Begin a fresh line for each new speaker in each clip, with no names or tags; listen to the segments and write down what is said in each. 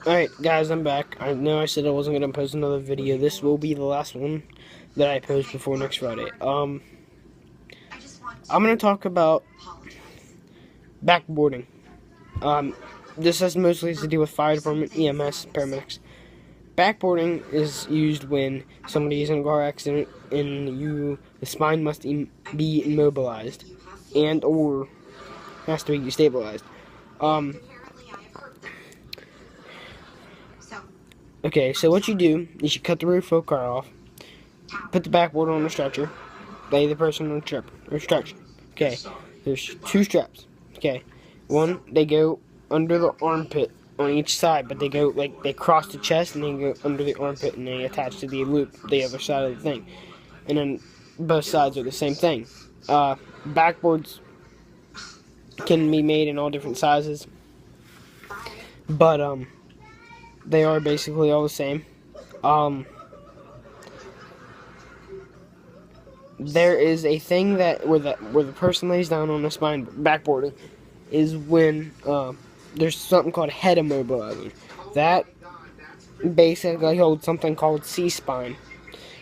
Alright, guys, I'm back. I know I said I wasn't going to post another video. This will be the last one that I post before next Friday. I'm going to talk about backboarding. This has mostly to do with fire department, EMS, paramedics. Backboarding is used when somebody is in a car accident and the spine must be immobilized and or has to be destabilized. Okay, so what you do is you cut the roof of the car off, put the backboard on the stretcher, lay the person on the stretcher. Okay, there's two straps. Okay, one, they go under the armpit on each side, but they go, like, they cross the chest and they go under the armpit and they attach to the loop, the other side of the thing. And then both sides are the same thing. Backboards can be made in all different sizes, but, they are basically all the same. There is a thing that where the person lays down on the spine backboarding is when there's something called head immobilizer. That basically holds something called C-spine,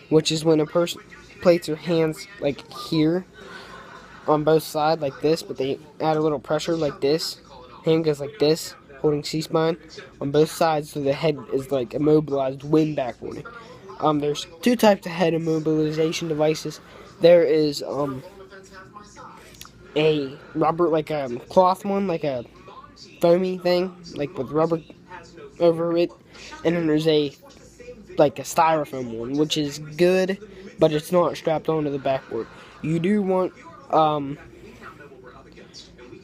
which is when a person places their hands like here on both sides like this, but they add a little pressure like this. Hand goes like this, holding C-spine on both sides, so the head is like immobilized when backboarding. There's two types of head immobilization devices. There is a rubber, like a cloth one, like a foamy thing, like with rubber over it, and then there's a styrofoam one, which is good, but it's not strapped onto the backboard. You do want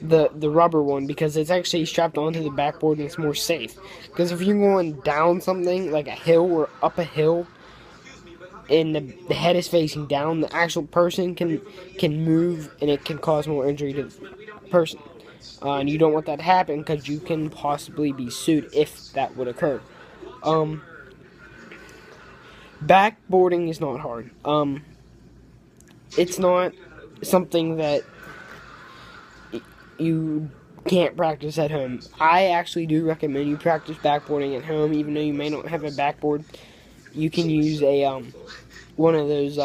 the rubber one because it's actually strapped onto the backboard and it's more safe. Because if you're going down something like a hill or up a hill, and the head is facing down, the actual person can move and it can cause more injury to the person. And you don't want that to happen because you can possibly be sued if that would occur. Backboarding is not hard. It's not something that you can't practice at home. I actually do recommend you practice backboarding at home, even though you may not have a backboard. You can use a one of those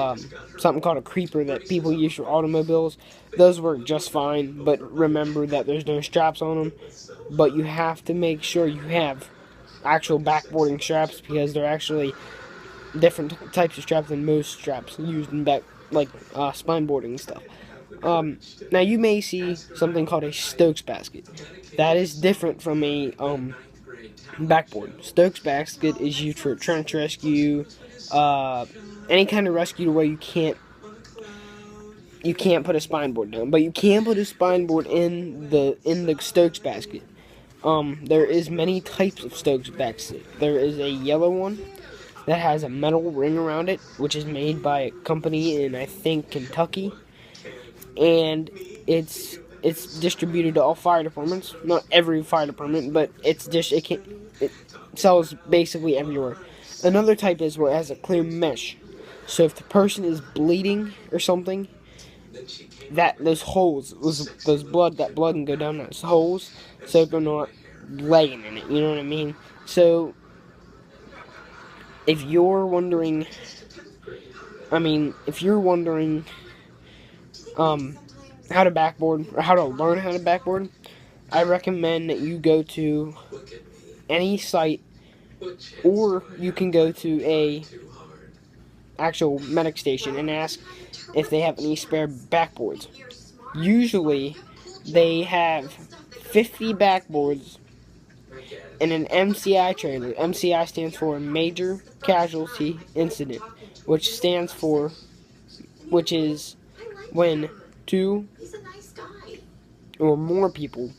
something called a creeper that people use for automobiles. Those work just fine, but remember that there's no straps on them. But you have to make sure you have actual backboarding straps because they're actually different types of straps than most straps used in spine boarding and stuff. Now you may see something called a Stokes basket. That is different from a backboard. Stokes basket is used for trench rescue, any kind of rescue where you can't put a spine board down, but you can put a spine board in the Stokes basket. There is many types of Stokes basket. There is a yellow one that has a metal ring around it, which is made by a company in, I think, Kentucky, and it's distributed to all fire departments. Not every fire department, but it sells basically everywhere. Another type is where it has a clear mesh. So if the person is bleeding or something, that blood can go down those holes, so they're not laying in it. You know what I mean? So if you're wondering, how to backboard or how to learn how to backboard, I recommend that you go to any site, or you can go to a actual medic station and ask if they have any spare backboards. Usually they have 50 backboards in an MCI trailer. MCI stands for Major Casualty Incident, which is when 2 or more people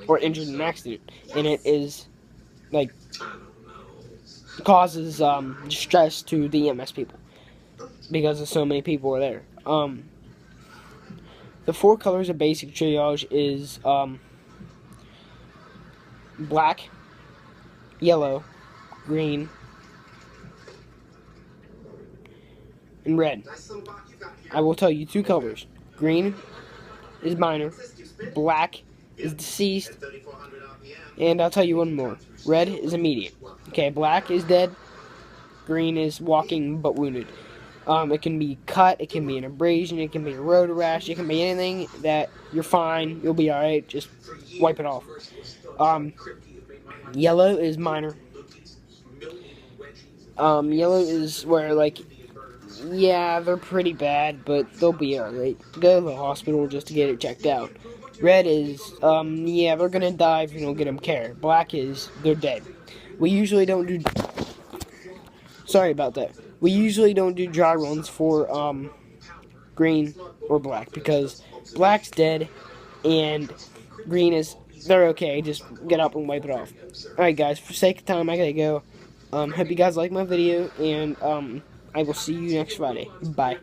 are injured in an accident, and it is causes stress to the EMS people because of so many people are there. The 4 colors of basic triage is black, yellow, green, and red. I will tell you 2 colors. Green is minor, black is deceased. And I'll tell you one more. Red is immediate. Okay, black is dead. Green is walking but wounded. It can be cut, it can be an abrasion, it can be a road rash, it can be anything that you're fine, you'll be alright, just wipe it off. Yellow is minor. Yellow is where, like, yeah, they're pretty bad, but they'll be alright. Go to the hospital just to get it checked out. Red is, yeah, they're gonna die if you don't get them care. Black is, they're dead. We usually don't do, sorry about that. We usually don't do dry runs for, green or black, because black's dead, and green is, they're okay, just get up and wipe it off. Alright guys, for sake of time, I gotta go. Hope you guys like my video, and, I will see you next Friday. Bye.